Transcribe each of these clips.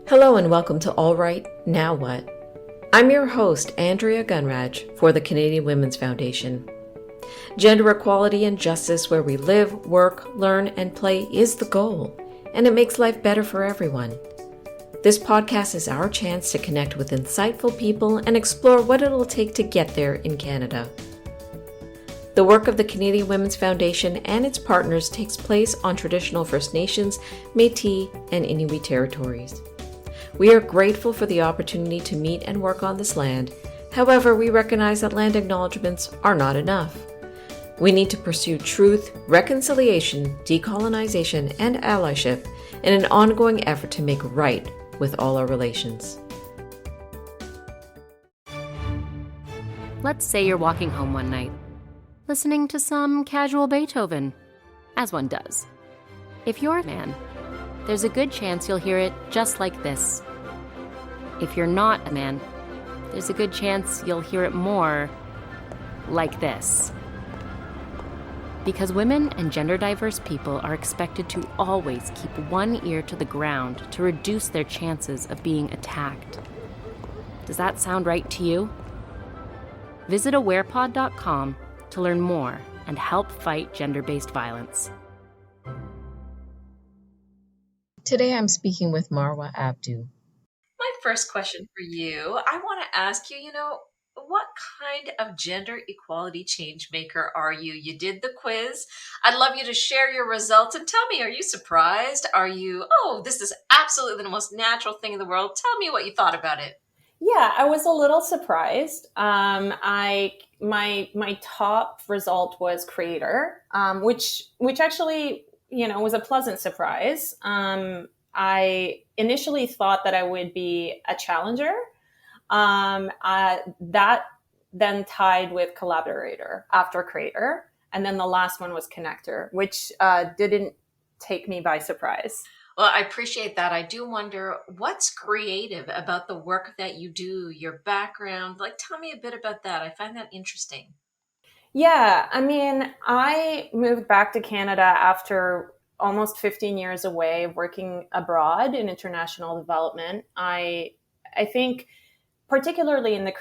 Hello and welcome to All Right, Now What? I'm your host, Andrea Gunraj, for the Canadian Women's Foundation. Gender equality and justice where we live, work, learn, and play is the goal, and it makes life better for everyone. This podcast is our chance to connect with insightful people and explore what it'll take to get there in Canada. The work of the Canadian Women's Foundation and its partners takes place on traditional First Nations, Métis, and Inuit territories. We are grateful for the opportunity to meet and work on this land. However, we recognize that land acknowledgements are not enough. We need to pursue truth, reconciliation, decolonization, and allyship in an ongoing effort to make right with all our relations. Let's say you're walking home one night, listening to some casual Beethoven, as one does. If you're a man, there's a good chance you'll hear it just like this. If you're not a man, there's a good chance you'll hear it more like this. Because women and gender diverse people are expected to always keep one ear to the ground to reduce their chances of being attacked. Does that sound right to you? Visit awarepod.com to learn more and help fight gender-based violence. Today I'm speaking with Marwa Abdou. My first question for you, I want to ask you, what kind of gender equality change maker are you? You did the quiz. I'd love you to share your results and tell me, are you surprised? Are you, this is absolutely the most natural thing in the world. Tell me what you thought about it. Yeah, I was a little surprised. My top result was creator, which actually, was a pleasant surprise. I initially thought that I would be a challenger. That then tied with collaborator after creator. And then the last one was connector, which didn't take me by surprise. Well, I appreciate that. I do wonder what's creative about the work that you do, your background. Tell me a bit about that. I find that interesting. Yeah, I moved back to Canada after almost 15 years away working abroad in international development. I think particularly in the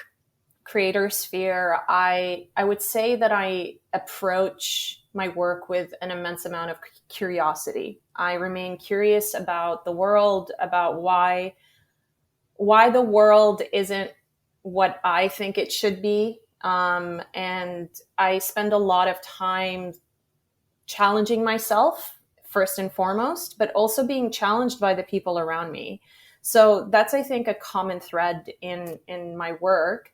creator sphere, I would say that I approach my work with an immense amount of curiosity. I remain curious about the world, about why the world isn't what I think it should be. And I spend a lot of time challenging myself first and foremost, but also being challenged by the people around me. So that's, I think, a common thread in my work.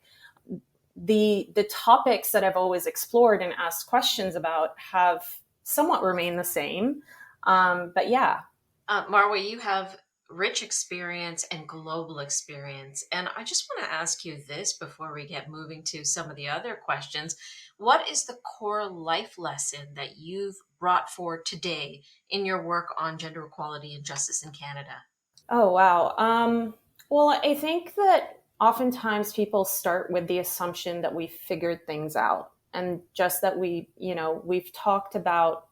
The topics that I've always explored and asked questions about have somewhat remained the same. But yeah. Marwa, you have rich experience and global experience. And I just want to ask you this before we get moving to some of the other questions. What is the core life lesson that you've brought forward today in your work on gender equality and justice in Canada? Oh, wow. Well, I think that oftentimes people start with the assumption that we figured things out, and just that we've talked about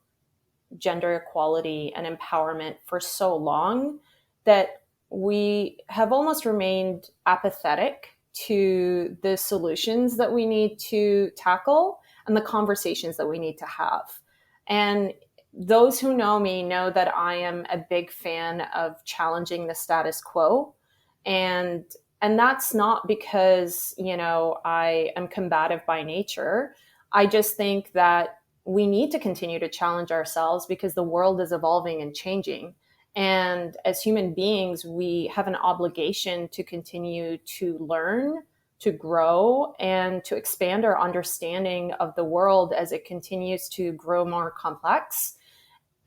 gender equality and empowerment for so long that we have almost remained apathetic to the solutions that we need to tackle and the conversations that we need to have. And those who know me know that I am a big fan of challenging the status quo. And that's not because, I am combative by nature. I just think that we need to continue to challenge ourselves because the world is evolving and changing. And as human beings, we have an obligation to continue to learn, to grow, and to expand our understanding of the world as it continues to grow more complex.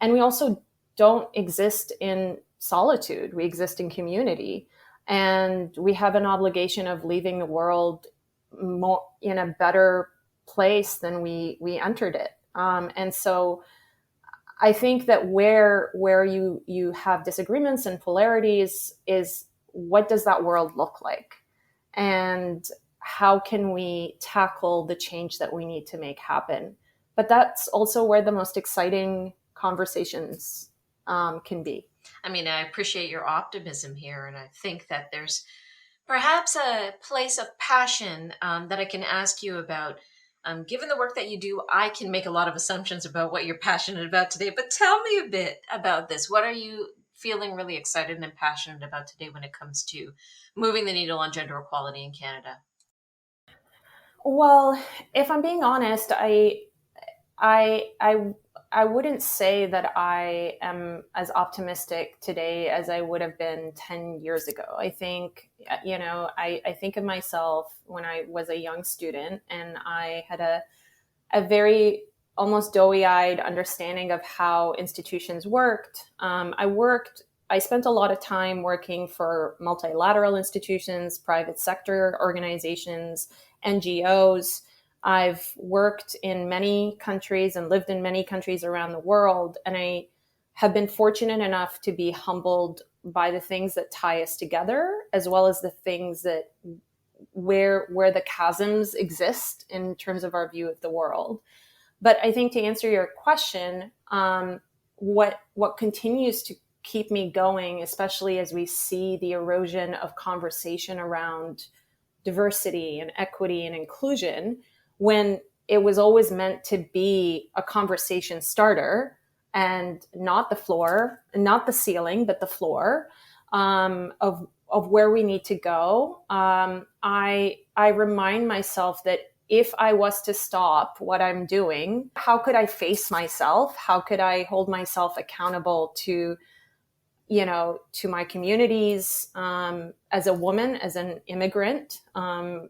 And we also don't exist in solitude. We exist in community. And we have an obligation of leaving the world more in a better place than we entered it. And so I think that where you have disagreements and polarities is, what does that world look like? And how can we tackle the change that we need to make happen? But that's also where the most exciting conversations can be. I mean, I appreciate your optimism here, and I think that there's perhaps a place of passion that I can ask you about. Given the work that you do, I can make a lot of assumptions about what you're passionate about today, but tell me a bit about this. What are you feeling really excited and passionate about today when it comes to moving the needle on gender equality in Canada? Well, if I'm being honest, I I I wouldn't say that I am as optimistic today as I would have been 10 years ago. I think, I think of myself when I was a young student, and I had a very almost doughy-eyed understanding of how institutions worked. I spent a lot of time working for multilateral institutions, private sector organizations, NGOs. I've worked in many countries and lived in many countries around the world. And I have been fortunate enough to be humbled by the things that tie us together, as well as the things that where the chasms exist in terms of our view of the world. But I think to answer your question, what continues to keep me going, especially as we see the erosion of conversation around diversity and equity and inclusion, when it was always meant to be a conversation starter and not the floor, not the ceiling, but the floor of where we need to go. I remind myself that if I was to stop what I'm doing, how could I face myself? How could I hold myself accountable to my communities, as a woman, as an immigrant, and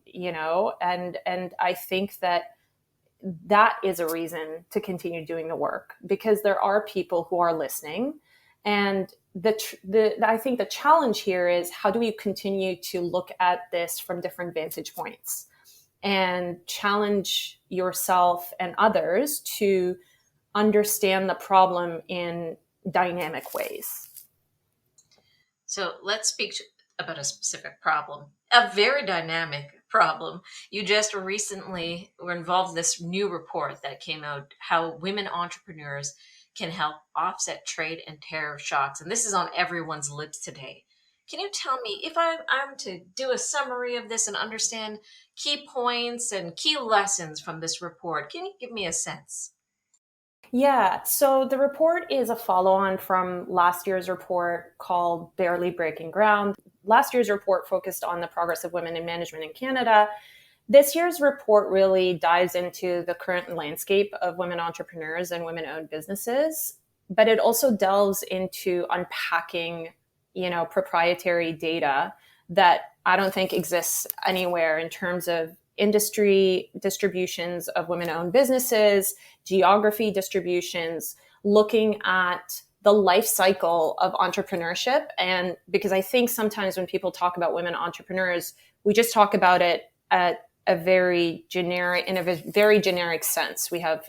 I think that is a reason to continue doing the work, because there are people who are listening. And I think the challenge here is, how do we continue to look at this from different vantage points and challenge yourself and others to understand the problem in dynamic ways? So let's speak about a specific problem, a very dynamic problem. You just recently were involved in this new report that came out, how women entrepreneurs can help offset trade and tariff shocks. And this is on everyone's lips today. Can you tell me, if I'm to do a summary of this and understand key points and key lessons from this report, can you give me a sense? Yeah, so the report is a follow on from last year's report called Barely Breaking Ground. Last year's report focused on the progress of women in management in Canada. This year's report really dives into the current landscape of women entrepreneurs and women owned businesses, but it also delves into unpacking, proprietary data that I don't think exists anywhere in terms of industry distributions of women owned businesses, geography distributions, looking at the life cycle of entrepreneurship. And because I think sometimes when people talk about women entrepreneurs, we just talk about it in a very generic sense. We have,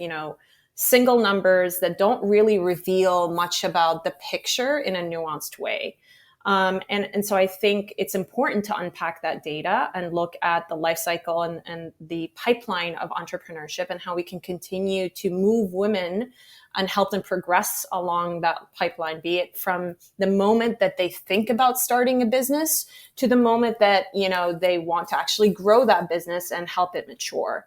single numbers that don't really reveal much about the picture in a nuanced way. And so I think it's important to unpack that data and look at the life cycle and the pipeline of entrepreneurship, and how we can continue to move women and help them progress along that pipeline, be it from the moment that they think about starting a business to the moment that, they want to actually grow that business and help it mature.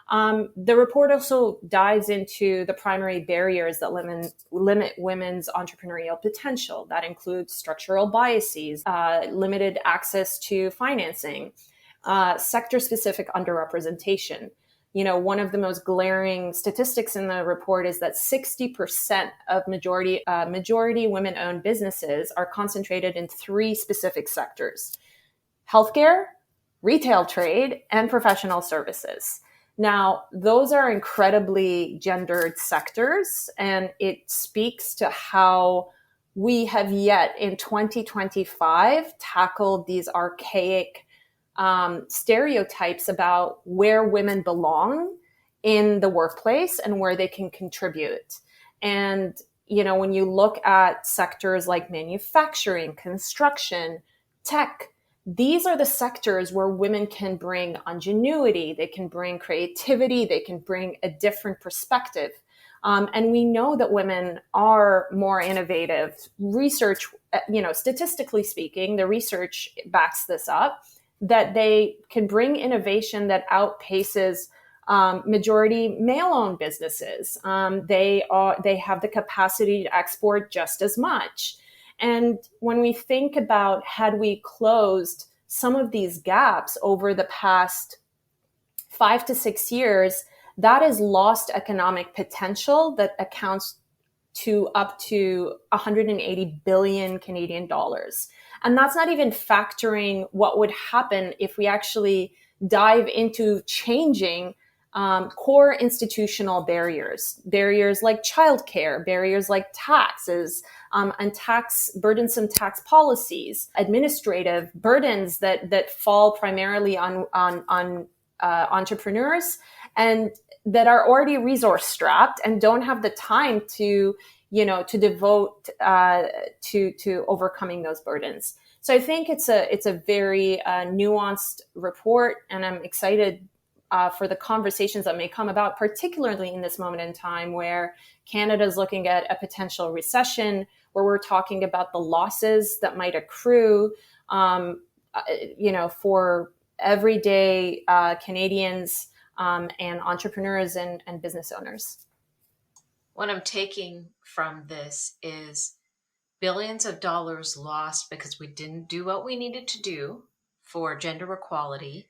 The report also dives into the primary barriers that limit women's entrepreneurial potential. That includes structural biases, limited access to financing, sector-specific underrepresentation. One of the most glaring statistics in the report is that 60% of majority women-owned businesses are concentrated in 3 specific sectors: healthcare, retail trade, and professional services. Now, those are incredibly gendered sectors, and it speaks to how we have yet in 2025 tackled these archaic stereotypes about where women belong in the workplace and where they can contribute. And, when you look at sectors like manufacturing, construction, tech, these are the sectors where women can bring ingenuity, they can bring creativity, they can bring a different perspective. And we know that women are more innovative. Research, statistically speaking, the research backs this up, that they can bring innovation that outpaces majority male-owned businesses. They have the capacity to export just as much. And when we think about, had we closed some of these gaps over the past 5 to 6 years, that is lost economic potential that accounts to up to 180 billion Canadian dollars. And that's not even factoring what would happen if we actually dive into changing core institutional barriers like childcare, barriers like taxes, and burdensome tax policies, administrative burdens that fall primarily on entrepreneurs and that are already resource strapped and don't have the time to devote to overcoming those burdens. So I think it's a very nuanced report, and I'm excited for the conversations that may come about, particularly in this moment in time where Canada is looking at a potential recession, where we're talking about the losses that might accrue, for everyday Canadians and entrepreneurs and business owners. What I'm taking from this is billions of dollars lost because we didn't do what we needed to do for gender equality,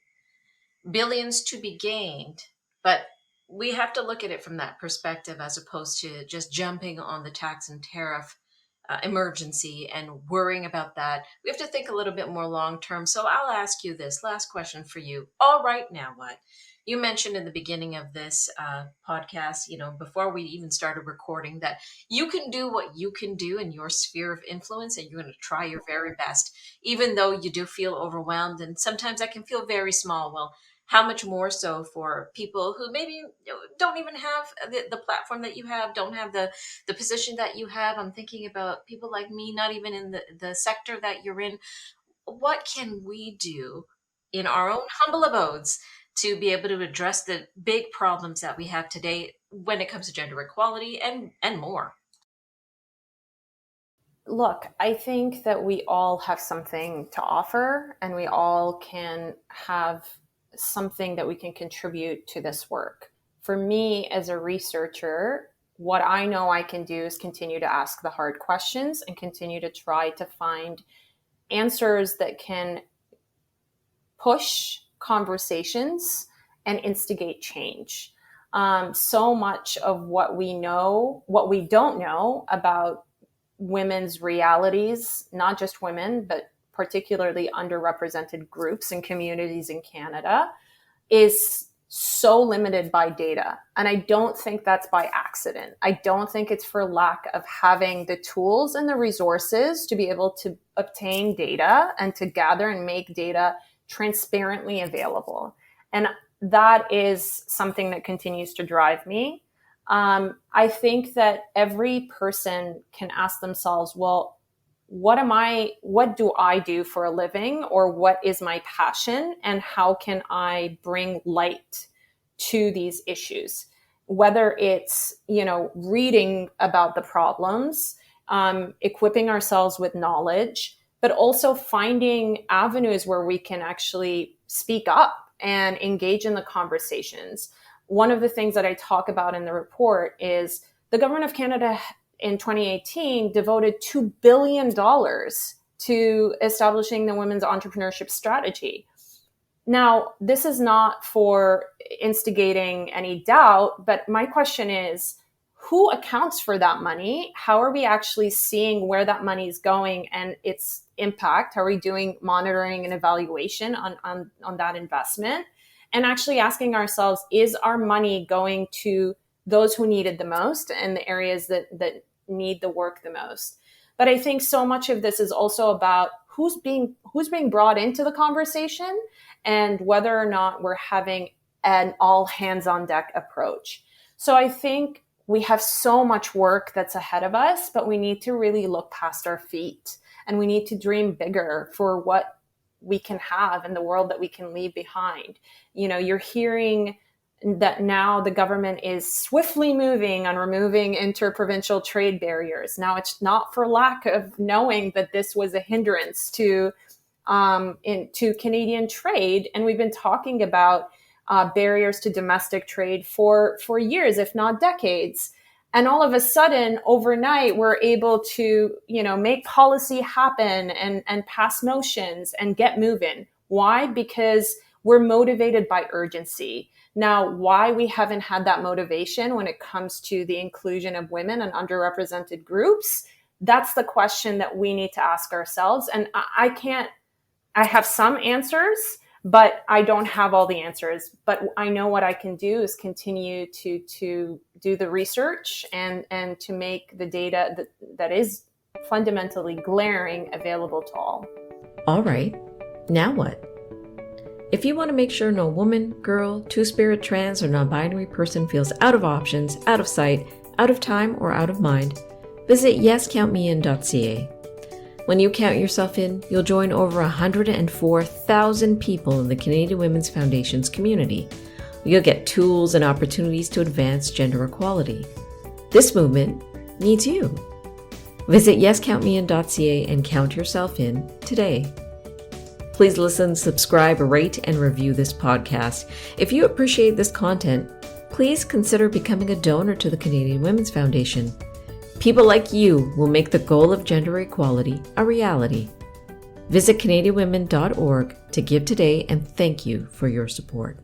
billions to be gained, but we have to look at it from that perspective as opposed to just jumping on the tax and tariff emergency and worrying about that. We have to think a little bit more long term. So I'll ask you this last question for you. All right, now what? You mentioned in the beginning of this podcast, before we even started recording, that you can do what you can do in your sphere of influence, and you're going to try your very best, even though you do feel overwhelmed. And sometimes that can feel very small. Well, how much more so for people who maybe don't even have the platform that you have, don't have the position that you have. I'm thinking about people like me, not even in the sector that you're in. What can we do in our own humble abodes to be able to address the big problems that we have today when it comes to gender equality and more? Look, I think that we all have something to offer, and we all can have something that we can contribute to this work. For me, as a researcher, what I know I can do is continue to ask the hard questions and continue to try to find answers that can push conversations and instigate change. So much of what we don't know about women's realities, not just women, but particularly underrepresented groups and communities in Canada, is so limited by data. And I don't think that's by accident. I don't think it's for lack of having the tools and the resources to be able to obtain data and to gather and make data transparently available. And that is something that continues to drive me. I think that every person can ask themselves, well, what do I do for a living, or what is my passion, and how can I bring light to these issues? Whether it's, reading about the problems, equipping ourselves with knowledge, but also finding avenues where we can actually speak up and engage in the conversations. One of the things that I talk about in the report is the government of Canada in 2018 devoted $2 billion to establishing the women's entrepreneurship strategy. Now, this is not for instigating any doubt, but my question is, who accounts for that money? How are we actually seeing where that money is going and its impact? Are we doing monitoring and evaluation on that investment? And actually asking ourselves, is our money going to those who need it the most and the areas that need the work the most? But I think so much of this is also about who's being brought into the conversation and whether or not we're having an all hands on deck approach. So I think we have so much work that's ahead of us, but we need to really look past our feet, and we need to dream bigger for what we can have in the world that we can leave behind. You're hearing that now the government is swiftly moving on removing interprovincial trade barriers. Now, it's not for lack of knowing that this was a hindrance to Canadian trade, and we've been talking about barriers to domestic trade for years, if not decades. And all of a sudden, overnight, we're able to, make policy happen and pass motions and get moving. Why? Because we're motivated by urgency. Now, why we haven't had that motivation when it comes to the inclusion of women and underrepresented groups, that's the question that we need to ask ourselves. And I have some answers, but I don't have all the answers. But I know what I can do is continue to do the research and to make the data that is fundamentally glaring available to all. All right, now what? If you want to make sure no woman, girl, two-spirit, trans, or non-binary person feels out of options, out of sight, out of time, or out of mind, visit yescountmein.ca. When you count yourself in, you'll join over 104,000 people in the Canadian Women's Foundation's community. You'll get tools and opportunities to advance gender equality. This movement needs you. Visit yescountmein.ca and count yourself in today. Please listen, subscribe, rate, and review this podcast. If you appreciate this content, please consider becoming a donor to the Canadian Women's Foundation. People like you will make the goal of gender equality a reality. Visit CanadianWomen.org to give today, and thank you for your support.